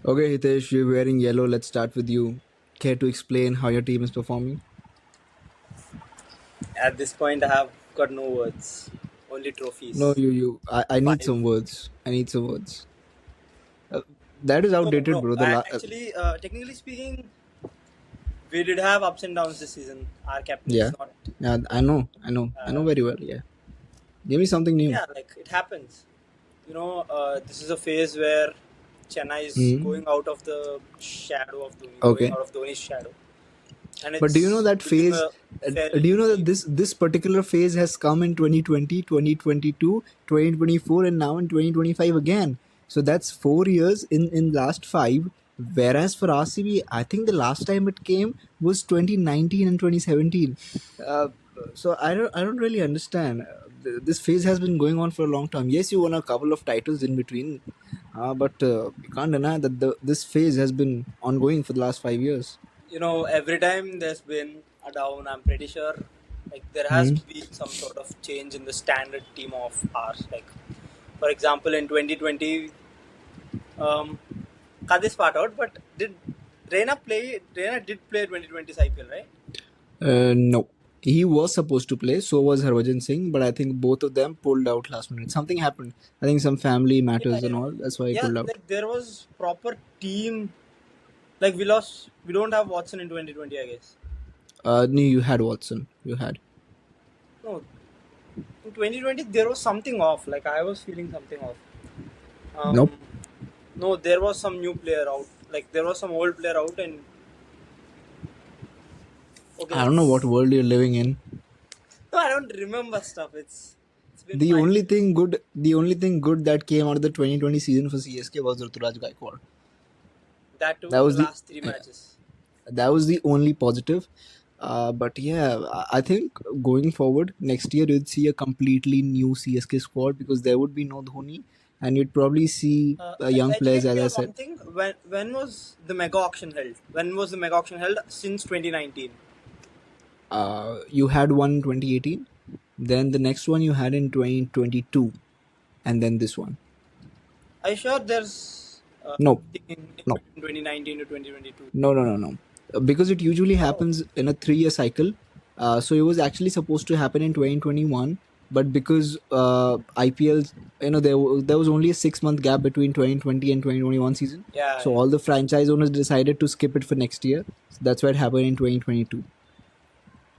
Okay, Hitesh, you're wearing yellow. Let's start with you. Care to explain how your team is performing? At this point, I have got no words, only No, trophies. I need Five. some words. I need some words. Uh, that is No, outdated, bro. bro. Technically speaking, we did have ups and downs this season. Our captain Yeah, is not. yeah, I know Uh, very well. Yeah, give me something new. yeah, like it happens. This is a phase where Chennai is Hmm. going out of the shadow of Dhoni, going Okay, out of Dhoni's shadow, and but do you know it's that looking phase? a fairly Do you new know that team. this particular phase has come in 2020, 2022, 2024, and now in 2025 again? So that's 4 years in last five. Whereas for RCB, I think the last time it came was 2019 and 2017. Uh, so I don't really understand. This phase has been going on for a long time. Yes, you won a couple of titles in between, but you can't deny that this phase has been ongoing for the last 5 years. Every time there's been a down, I'm pretty sure like there has Hmm. to be some sort of change in the standard team of ours. Like for example, in 2020, cut this part out, but did Reina play? Reina did play 2020's IPL, right? No. He was supposed to play, so was Harbhajan Singh, but I think both of them pulled out last minute. Something happened. I think some family Yeah, matters and yeah, all. That's why he yeah. pulled out. Like there was proper team. Like we lost. We don't have Watson in 2020, I guess. No, you had Watson. You had. No, in 2020 there was something off. Like I was feeling something off. Nope. Um, no, there was some new player out. Like there was some old player out, and okay, I don't know what let's. world you're living in. No, I don't remember stuff. It's been The five only years. thing good, the only thing good that came out of the 2020 season for CSK was Ruturaj Gaikwad. That too That in the was the last three matches. that was the only positive. But yeah, I think going forward next year you'd see a completely new CSK squad because there would be no Dhoni, and you'd probably see young Educate players, as me I on said. one thing. When was the mega auction held? When was the mega auction held? Since 2019. You had one in 2018, then the next one you had in 2022, and then this one. Are you sure there's No, nothing in no, between 2019 to 2022? no. Because it usually Oh, happens in a 3 year cycle. So it was actually supposed to happen in 2021, but because IPL, there was only a 6 month gap between 2020 and 2021 season. yeah, So yeah. all the franchise owners decided to skip it for next year. So that's why it happened in 2022.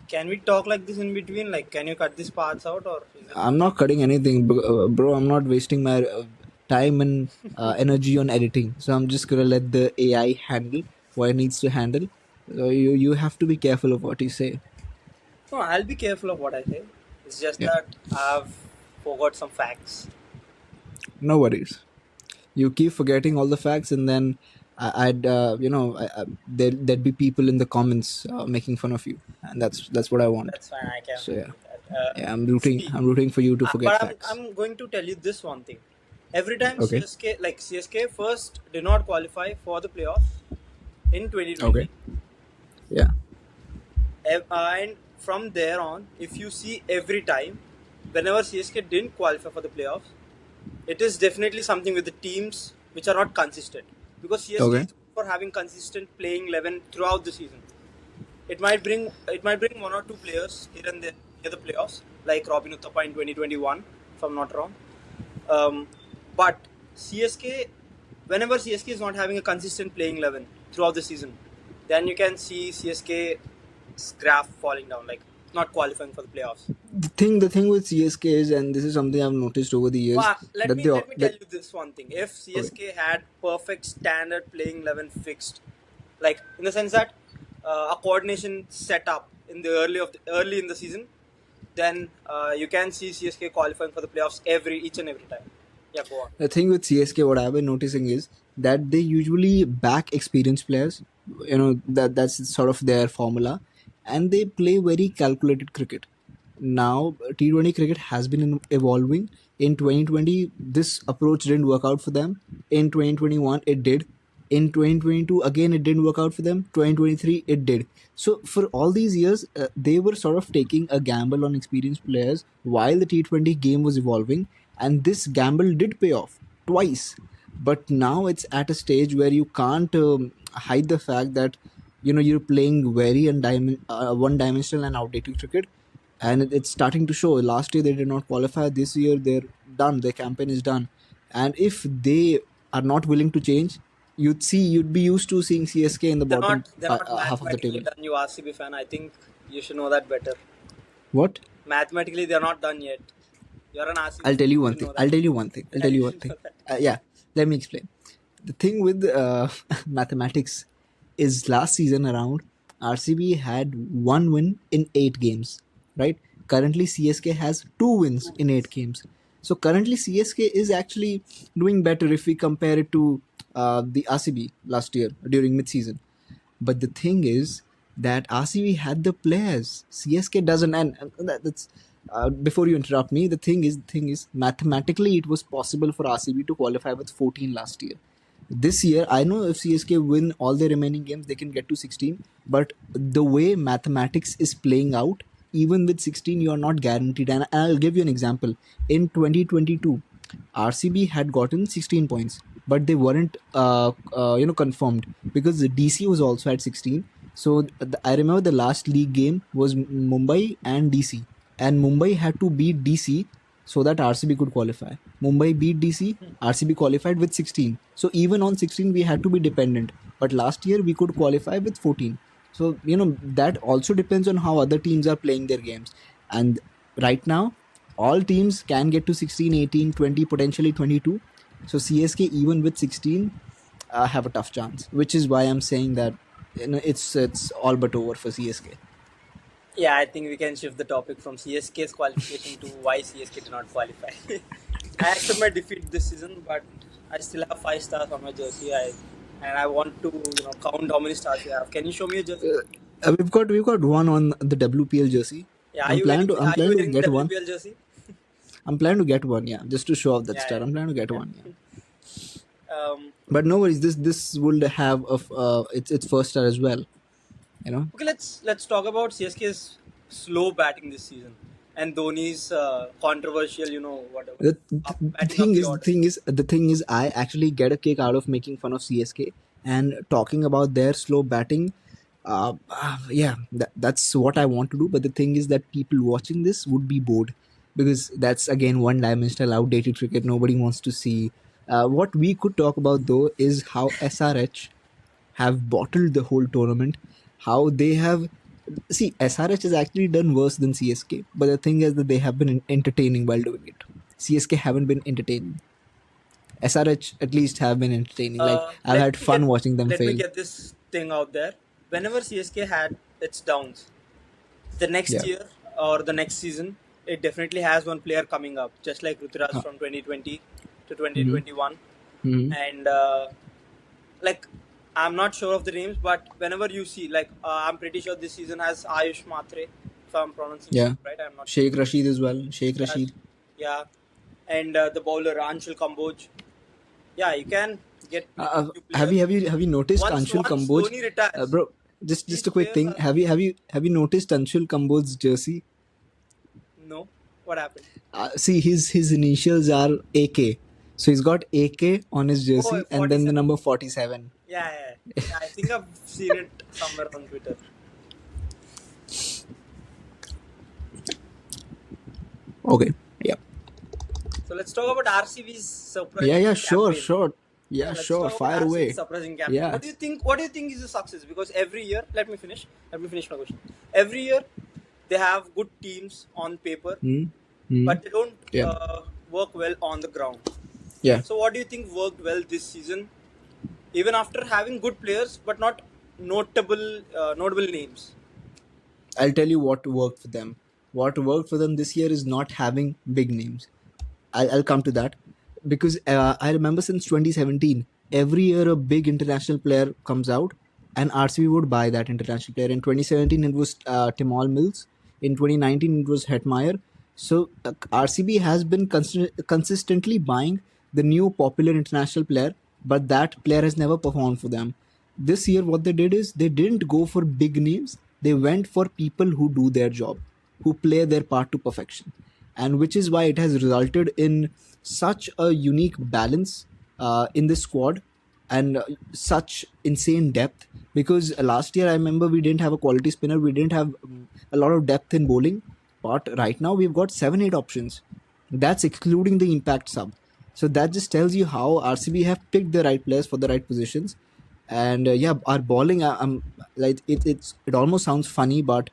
Can we talk like this in between? Like, can you cut these parts out, or is it I'm fine? not cutting anything, bro. I'm not wasting my time and energy on editing. So I'm just gonna let the AI handle what it needs to handle. So you have to be careful of what you say. No, I'll be careful of what I say. It's just Yeah, that I've forgot some facts. no worries. You keep forgetting all the facts, and then I'd there'd be people in the comments making fun of you, and that's what I want. That's fine. I can So live yeah, with that. yeah. I'm rooting. See, I'm rooting for you to forget but I'm facts. I'm going to tell you this one thing. Every time Okay. CSK first did not qualify for the playoffs in Okay. 2020, Yeah. and from there on, if you see every time, whenever CSK didn't qualify for the playoffs, it is definitely something with the teams which are not consistent. Because CSK Okay. is for having consistent playing 11 throughout the season. It might bring one or two players here and there near the playoffs, like Robin Uthappa in 2021, if I'm not wrong. Um, but CSK, whenever CSK is not having a consistent playing 11 throughout the season, then you can see CSK's graph falling down, like not qualifying for the playoffs. The thing with CSK is, and this is something I've noticed over the years, Well, let that me the let me tell that you this one thing. If okay, CSK had perfect standard playing 11 fixed, like in the sense that a coordination set up in the early in the season, then you can see CSK qualifying for the playoffs each and every time. Yeah, go on. the thing with CSK, what I've been noticing is that they usually back experienced players. That's sort of their formula, and they play very calculated cricket. Now T20 cricket has been evolving. In 2020, this approach didn't work out for them. In 2021, it did. In 2022, again, it didn't work out for them. 2023, it did. So for all these years, they were sort of taking a gamble on experienced players while the T20 game was evolving, and this gamble did pay off twice. But now it's at a stage where you can't hide the fact that you're playing very one dimensional and outdated cricket, and it's starting to show. Last year they did not qualify, this year they're done, their campaign is done. And if they are not willing to change, you'd be used to seeing CSK in the They're bottom not. They're not half of the mathematically table. done. You RCB fan. I think you should know that better. What? Mathematically, they're not done yet. You're an RCB I'll fan. tell you You one should thing. know that. I'll tell you one thing. I'll Yeah, tell you you one should thing. know that. Yeah, let me explain. The thing with mathematics is last season around, RCB had one win in 8 games, right? Currently, CSK has 2 wins Two in eight wins. games. So currently, CSK is actually doing better if we compare it to the RCB last year during mid-season. But the thing is that RCB had the players. CSK doesn't, and that's before you interrupt me. The thing is, mathematically, it was possible for RCB to qualify with 14 last year. This year, I know if CSK win all their remaining games, they can get to 16. But the way mathematics is playing out, even with 16, you are not guaranteed. And I'll give you an example. In 2022, RCB had gotten 16 points, but they weren't confirmed because the DC was also at 16. So I remember the last league game was Mumbai and DC, and Mumbai had to beat DC so that RCB could qualify. Mumbai beat DC, RCB qualified with 16. So even on 16 we had to be dependent, but last year we could qualify with 14. So that also depends on how other teams are playing their games. And right now all teams can get to 16, 18, 20, potentially 22. So CSK even with 16 have a tough chance, which is why I'm saying that it's all but over for CSK. Yeah, I think we can shift the topic from CSK's qualification to why CSK did not qualify. I accept my defeat this season, but I still have 5 stars on my jersey. And I want to count how many stars you have. Can you show me your jersey? We've got one on the WPL jersey. Yeah, I'm planning to I'm are you planning to wearing the get one. WPL jersey? I'm planning to get one, yeah, just to show off that Yeah, star. I'm planning to get yeah, one, yeah. yeah. But no worries. This will have its first star as well. You know. Okay, let's talk about CSK's slow batting this season and Dhoni's controversial, whatever, The, the, the batting up thing the is, the order. thing is, the thing is, I actually get a kick out of making fun of CSK and talking about their slow batting. Yeah, that's what I want to do. But the thing is that people watching this would be bored because that's again one-dimensional, outdated cricket. Nobody wants to see. What we could talk about though is how SRH have bottled the whole tournament. How they have see SRH has actually done worse than CSK, but the thing is that they have been entertaining while doing it. CSK haven't been entertaining. SRH at least have been entertaining. Like I've Let had me fun get watching them let me fail. get this thing out there. Whenever CSK had its downs, the next Yeah. year or the next season, it definitely has one player coming up, just like Ruturaj Huh. from 2020 to Mm-hmm. 2021, Mm-hmm. and like I'm not sure of the names, but whenever you see, like I'm pretty sure this season has Ayush Matre, if I'm pronouncing his Yeah. name right. I'm not sure. Sheikh Rashid as well. Sheikh Yeah, Rashid. yeah, and the bowler Anshul Kamboj. Yeah, you can get new Have players. you noticed Anshul Once Kamboj, Dhoni retires, bro? Just these a quick players thing. are Have you noticed Anshul Kamboj's jersey? no. What happened? See, his initials are AK, so he's got AK on his Oh, jersey, and then the 47. number 47. Yeah, yeah, yeah. I think I've seen it somewhere on Twitter. Okay. Yeah. So let's talk about RCB's Yeah. surprising Yeah. Sure. campaign. Sure. Yeah, Yeah. let's Sure. talk about Fire RCB's away. surprising campaign. Yeah. What do you think is a success? Because every year, let me finish. Let me finish my question. Every year, they have good teams on paper, Hmm. Hmm. but they don't Yeah. work well on the ground. Yeah. So, what do you think worked well this season, even after having good players but not notable names? I'll tell you what worked for them. What worked for them this year is not having big names. I'll come to that because I remember since 2017, every year a big international player comes out, and RCB would buy that international player. In 2017, it was Timal Mills. In 2019, it was Hetmeyer. So RCB has been consistently buying the new popular international player, but that player has never performed for them. This year, what they did is they didn't go for big names. They went for people who do their job, who play their part to perfection, and which is why it has resulted in such a unique balance. in this squad, and such insane depth. Because last year I remember we didn't have a quality spinner, we didn't have a lot of depth in bowling, but right now we've got 7-8 options. That's excluding the impact sub. So that just tells you how RCB have picked the right players for the right positions. And yeah, our bowling, like it almost sounds funny, but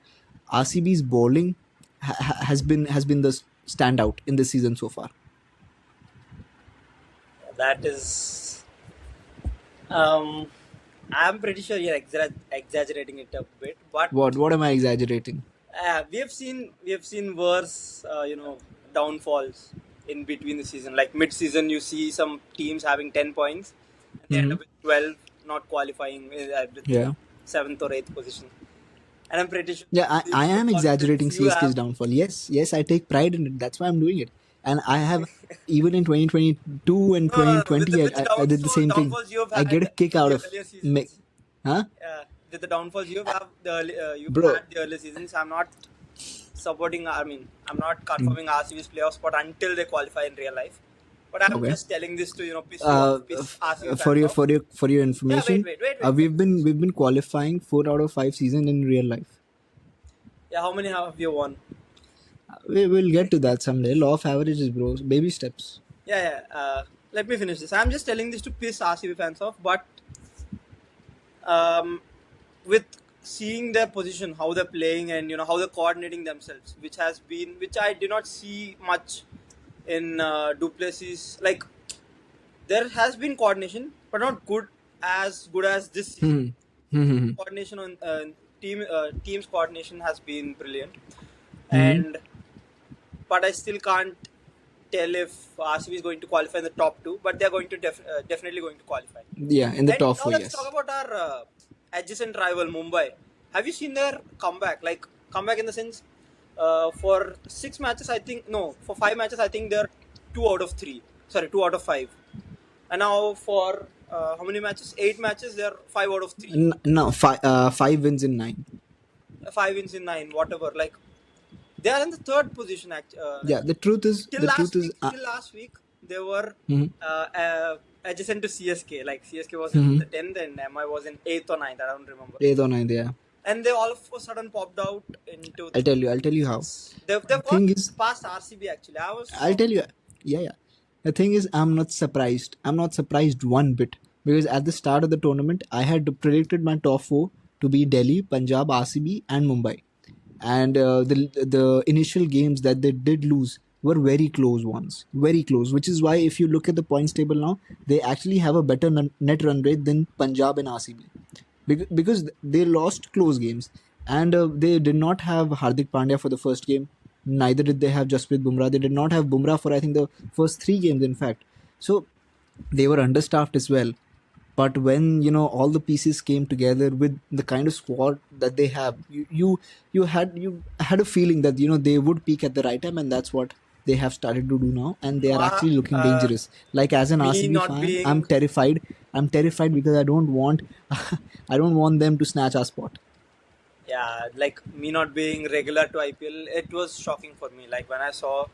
RCB's bowling has been the standout in this season so far. That is, um, I'm pretty sure you're exaggerating it a bit, but What am I exaggerating? we have seen worse, downfalls in between the season. Like mid-season, you see some teams having 10 points, and they end Hmm. up with 12, not qualifying with Yeah. seventh or eighth position. And I'm pretty sure Yeah, I with the am confidence exaggerating you CSK's have. downfall. Yes, I take pride in it. That's why I'm doing it. And I have, even in 2022 and No. With the 2020, with the I did the same thing. downfalls you have I get had a kick in out the of, earlier me, seasons. huh? With the downfalls you've Bro, had the earlier seasons. I'm not supporting. I mean, I'm not confirming RCB's playoff spot until they qualify in real life. But I'm okay. just telling this to piss you off, piss RCB For fans your off. Yeah, information, wait. Let me finish. we've been qualifying 4 out of 5 seasons in real life. Yeah, how many have you won? We will get to that someday. Law of averages, bro. Baby steps. Let me finish this. I'm just telling this to piss RCB fans off, but um, with seeing their position, how they're playing, and how they're coordinating themselves, which I did not see much in Duplessis. Like there has been coordination, but not good as this season. Hmm. Hmm. Coordination on teams coordination has been brilliant, Hmm. and but I still can't tell if RCB is going to qualify in the top two, but they're going to definitely going to qualify. Yeah, in the And top now four, let's talk yes. about our adjacent rival Mumbai. Have you seen their comeback? Like comeback in the sense, for 6 matches, I think no, for 5 matches, I think they're 2 out of 3. Sorry, 2 out of 5. And now for how many matches? 8 matches, they're 5 out of 3. No, 5 wins in 9. 5 wins in 9, whatever. Like they are in the third position. Like Yeah, the truth is, till last week, they were mhm, adjacent to CSK. Like CSK was in the mhm, 10th and MI was in 8th or 9th. I don't remember. 8 or 9. Yeah, And they all of a sudden popped out into the. I'll tell you how. They've The got thing is, past RCB actually. I was I'll shocked. tell you, yeah, yeah. The thing is, I'm not surprised. I'm not surprised one bit, because at the start of the tournament, I had predicted my top four to be Delhi, Punjab, RCB, and Mumbai. And the initial games that they did lose were very close ones, very close. Which is why, if you look at the points table now, they actually have a better net run rate than Punjab and RCB, because they lost close games, and they did not have Hardik Pandya for the first game. Neither did they have Jasprit Bumrah. They did not have Bumrah for, I think, the first 3 games, in fact. So they were understaffed as well. But when all the pieces came together with the kind of squad that they have, you had a feeling that they would peak at the right time, and that's what they have started to do now, and they No, are actually looking dangerous. Like, as an me RCB not fan, I'm being terrified. I'm terrified because I don't want I don't want them to snatch our spot. like me not being regular to IPL, it was shocking for me. Like when I saw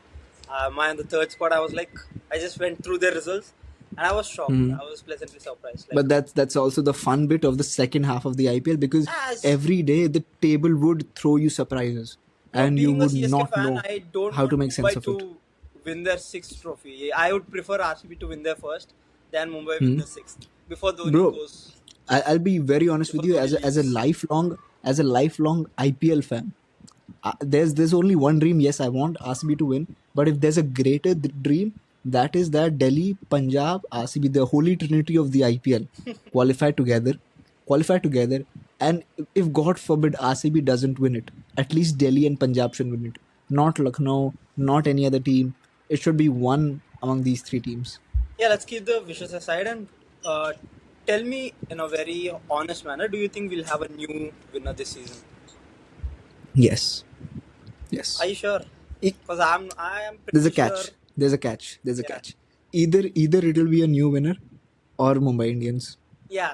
my on the third spot, I was like, I just went through their results, and I was shocked. Mhm. I was pleasantly surprised. Like But that's also the fun bit of the second half of the IPL, because as every day the table would throw you surprises, and you being a would CSK not fan, know I don't how to want make sense Mumbai of it. to win their sixth trophy. I would prefer RCB to win their first than Mumbai win Hmm. their sixth before Dhoni Bro, goes, I'll be very honest with before you, Dhoni as a leaves. lifelong IPL fan. There's only one dream. Yes, I want RCB to win, but if there's a greater dream, that is that Delhi, Punjab, RCB, the holy trinity of the IPL, qualify together, qualify together, and if God forbid RCB doesn't win it, at least Delhi and Punjab should win it. Not Lucknow, not any other team. It should be one among these 3 teams. Yeah, let's keep the wishes aside and uh, tell me in a very honest manner, do you think we'll have a new winner this season? Yes, Are yes. you sure? I- Because I am There's a pretty sure. catch. There's a catch. There's a Yeah, catch. Either it will be a new winner, or Mumbai Indians. yeah.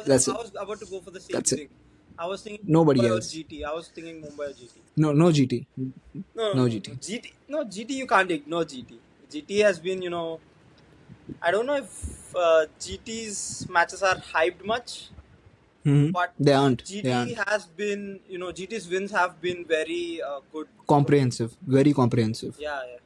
That's I it. was about to go for the same That's it. thing. I was thinking Nobody Mumbai or else. GT. I was thinking Mumbai or GT. No, no GT. No, no, No no, no. GT. GT. No, GT. You can't ignore GT. GT has been, I don't know if GT's matches are hyped much, but They aren't. They GT aren't has been, GT's wins have been very good for me. comprehensive. Very comprehensive. Yeah, yeah.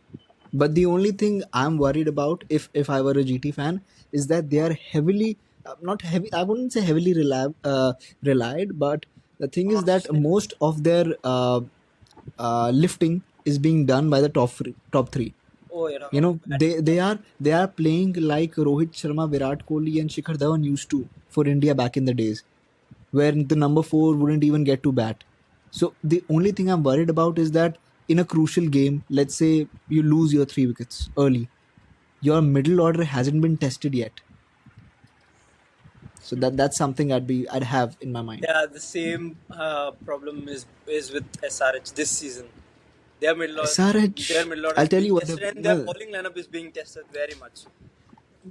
But the only thing I'm worried about, if I were a GT fan, is that they are heavily, not heavy. I wouldn't say heavily relied, but the thing On is that Australia. most of their lifting is being done by the top three. Oh, you're talking You about know, the batting. Yeah. they are playing like Rohit Sharma, Virat Kohli, and Shikhar Dhawan used to for India back in the days, where the number four wouldn't even get to bat. So the only thing I'm worried about is that in a crucial game, let's say you lose your 3 wickets early, your middle order hasn't been tested yet. So that's something I'd have in my mind. Yeah, the same problem is with SRH this season. Their middle order, their SRH, middle order I'll is tell being you what, tested, and their well, bowling lineup is being tested very much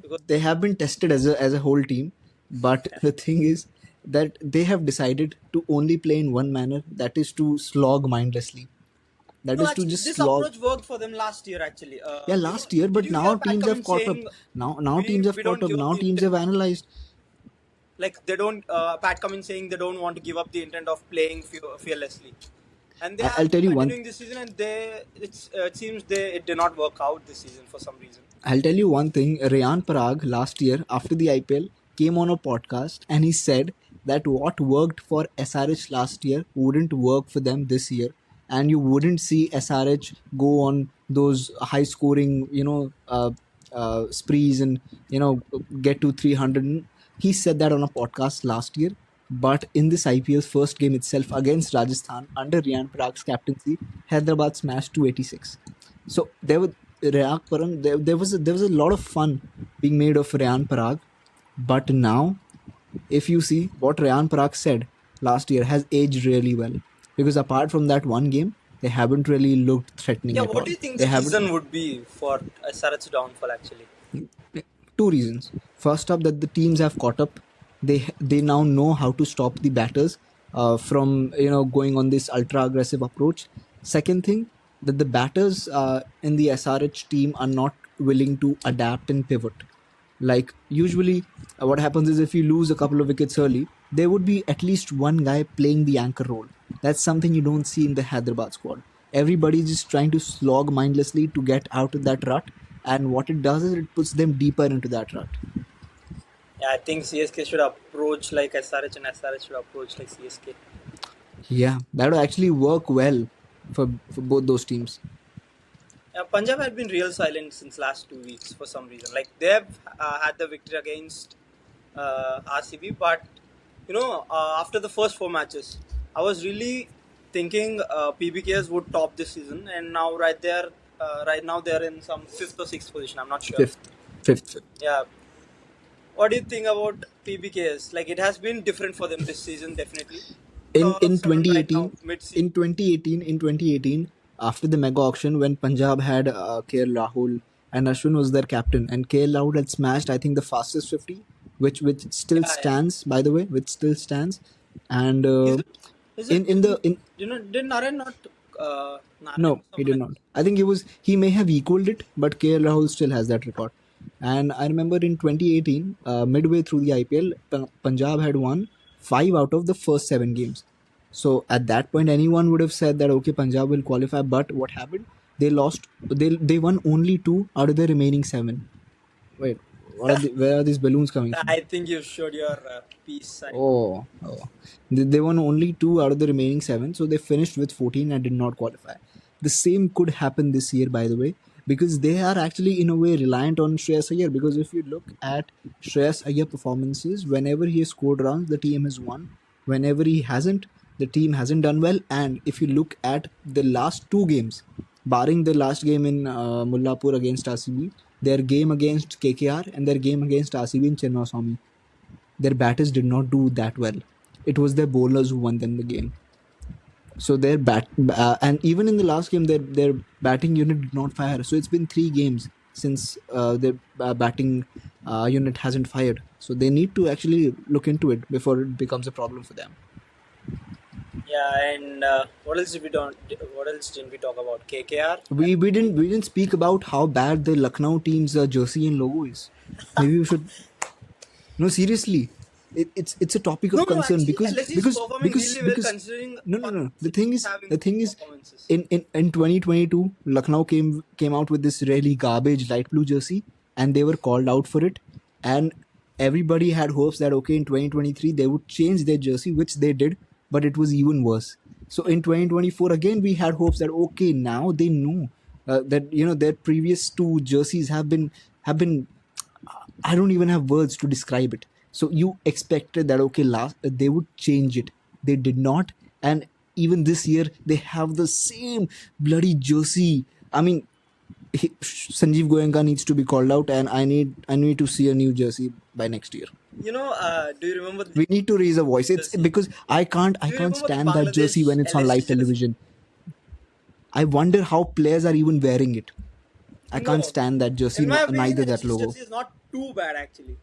because they have been tested as a whole team, but the thing is that they have decided to only play in one manner, that is to slog mindlessly. That no, is to actually, just this slog. approach worked for them last year. Actually, Yeah, last year, did but you hear now Pat teams have Cummins caught up. saying Now we teams have we caught don't up. give up Now the teams intent, have analyzed. like they don't Pat Cummins saying they don't want to give up the intent of playing fearlessly, and they have I'll been tell you one. continuing this season, and it seems it did not work out this season for some reason. I'll tell you one thing. Rayan Parag last year after the IPL came on a podcast and he said that what worked for SRH last year wouldn't work for them this year, and you wouldn't see SRH go on those high scoring, sprees and get to 300. He said that on a podcast last year. But in this IPL's first game itself against Rajasthan under Rayan Parag's captaincy, Hyderabad smashed 286. So there were Rayak Parag, there was a lot of fun being made of Rayan Parag, but now if you see what Rayan Parag said last year has aged really well, because apart from that one game, they haven't really looked threatening Yeah, at what all. do you think They the haven't. reason would be for SRH downfall actually? Two reasons. First up, that the teams have caught up. They now know how to stop the batters from going on this ultra aggressive approach. Second thing, that the batters in the SRH team are not willing to adapt and pivot. Like usually, what happens is if you lose a couple of wickets early, there would be at least one guy playing the anchor role. That's something you don't see in the Hyderabad squad. Everybody's just trying to slog mindlessly to get out of that rut, and what it does is it puts them deeper into that rut. Yeah, I think CSK should approach like SRH, and SRH should approach like CSK. Yeah, that would actually work well for both those teams. Yeah, Punjab had been real silent since last 2 weeks for some reason. Like they have had the victory against RCB, but after the first 4 matches, I was really thinking PBKs would top this season, and now right now they're in some fifth or sixth position. I'm not sure. Fifth, fifth. Yeah. What do you think about PBKs? Like it has been different for them this season, definitely. But in all of a in sudden, right now, 2018 mid-season, in 2018 after the mega auction when Punjab had KL Rahul and Ashwin was their captain, and KL Rahul had smashed I think the fastest 50, which still yeah, yeah. stands, by the way, which still stands. And Is it? Is it? in the in Did Naren not? Naren No, or he someone did else? not. I think he may have equaled it, but KL Rahul still has that record. And I remember in 2018, midway through the IPL, Punjab had won 5 out of the first 7 games. So at that point, anyone would have said that okay, Punjab will qualify. But what happened? They lost. They won only 2 out of the remaining 7. Wait, where are these balloons coming from? I think you showed your peace sign. Oh. They won only 2 out of the remaining 7, so they finished with 14 and did not qualify. The same could happen this year, by the way, because they are actually in a way reliant on Shreyas Iyer. Because if you look at Shreyas Iyer performances, whenever he has scored runs, the team has won. Whenever he hasn't, the team hasn't done well. And if you look at the last 2 games, barring the last game in Mullapur against RCB, their game against KKR and their game against RCB in Chennai, their batters did not do that well. It was their bowlers who won them the game. So and even in the last game, their batting unit did not fire. So it's been 3 games since their batting unit hasn't fired. So they need to actually look into it before it becomes a problem for them. Yeah, and what else did we don't? What else didn't we talk about? KKR. We didn't speak about how bad the Lucknow team's jersey and logo is. Maybe we should. No, seriously, it's a topic No, of no, concern actually, because LSG is because performing because really well because considering no. The City thing is is having the good thing is performances. in 2022, Lucknow came out with this really garbage light blue jersey, and they were called out for it, and everybody had hopes that okay, in 2023 they would change their jersey, which they did, but it was even worse. So in 2024 again we had hopes that okay, now they know that their previous two jerseys have been I don't even have words to describe it. So you expected that okay, last they would change it. They did not, and even this year they have the same bloody jersey. I mean, Sanjeev Goenka needs to be called out, and I need to see a new jersey by next year. Do you remember the We need to raise a voice. It's jersey? because I Do you can't remember the stand that jersey Bangladesh when it's on LSG live jersey? television. I wonder how players are even wearing it. I can't No, stand that jersey, in my opinion, neither that LSG's logo. jersey is not too bad actually.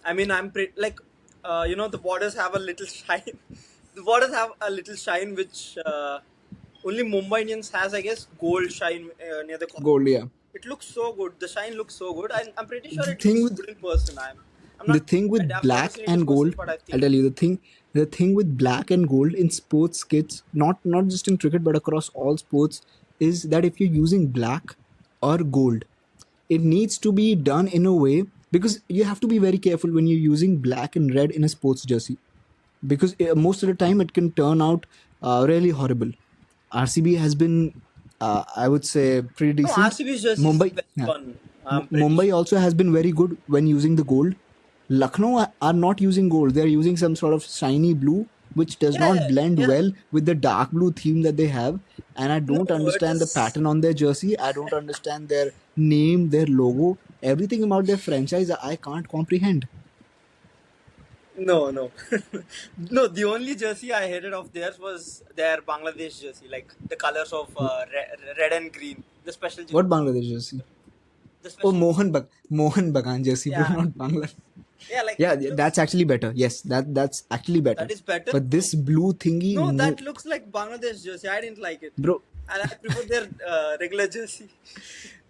I mean, I'm pretty like, the borders have a little shine. The borders have a little shine, which only Mumbai Indians has, I guess, gold shine near the corner. Gold, yeah. It looks so good. The shine looks so good. I'm pretty sure The it thing looks with good in person. I'm the not. thing with I've never black seen it in and person, gold, but I I'll think tell you the thing with black and gold in sports kits, not just in cricket but across all sports, is that if you're using black or gold, it needs to be done in a way, because you have to be very careful when you're using black and red in a sports jersey, because most of the time it can turn out really horrible. RCB has been, I would say, pretty no, decent. RCB's jersey is Mumbai, very yeah. fun. I'm pretty Mumbai sure. also has been very good when using the gold. Lucknow are not using gold. They are using some sort of shiny blue, which does Yeah, not yeah, blend yeah. well with the dark blue theme that they have. And I No, don't it understand the is. pattern on their jersey. I don't understand their name, their logo, everything about their franchise. I can't comprehend. No, no, no. The only jersey I hated of theirs was their Bangladesh jersey, like the colors of red and green. The special jersey, What Bangladesh jersey? the Oh, special jersey. Mohan Bagan jersey, bro, Yeah, not Bangladesh. yeah. Like Yeah, it that's looks. actually better. Yes, that's actually That better. is better. But No, this blue thingy, no, no, that looks like Bangladesh jersey. I didn't like it, bro, and I prefer their regular jersey.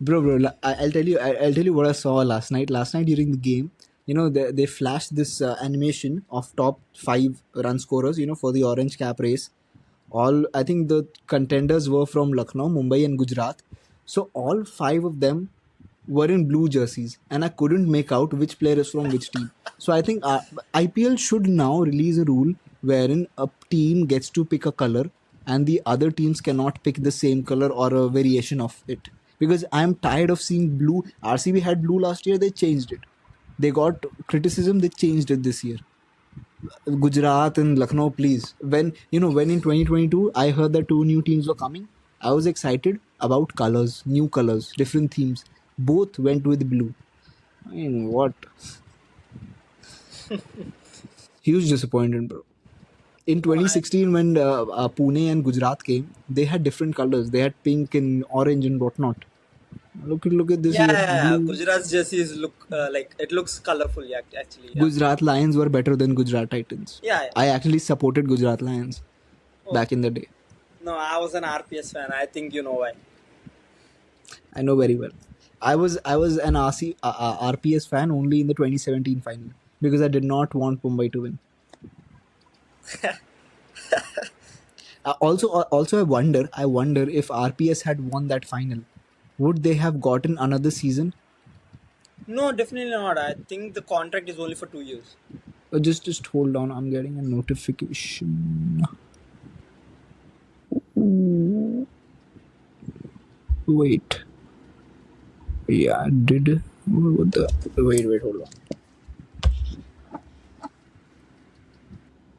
bro. I'll tell you. I'll tell you what I saw last night. Last night during the game, they flashed this animation of top five run scorers. For the orange cap race. All I think the contenders were from Lucknow, Mumbai, and Gujarat. So all five of them were in blue jerseys, and I couldn't make out which player is from which team. So I think IPL should now release a rule wherein a team gets to pick a color, and the other teams cannot pick the same color or a variation of it. Because I'm tired of seeing blue. RCB had blue last year, they changed it. They got criticism, they changed it this year. Gujarat and Lucknow, please. When in 2022 I heard that two new teams were coming, I was excited about colors, new colors, different themes. Both went with blue. I mean, what? Huge disappointment, bro. In No, 2016, when Pune and Gujarat came, they had different colors. They had pink and orange and whatnot. Look at this yeah, year, yeah, yeah. blue. Gujarat's jerseys look like it looks colorful. Yeah, actually, yeah, Gujarat Lions were better than Gujarat Titans. yeah, yeah. I actually supported Gujarat Lions Oh, back in the day. no, I was an RPS fan. I think you know why. I know very well. I was an RPS fan only in the 2017 final because I did not want Mumbai to win. Also, I wonder if RPS had won that final, would they have gotten another season? No, definitely not. I think the contract is only for 2 years. Just hold on, I'm getting a notification. Ooh, wait, yeah, I did. What the? Wait, hold on.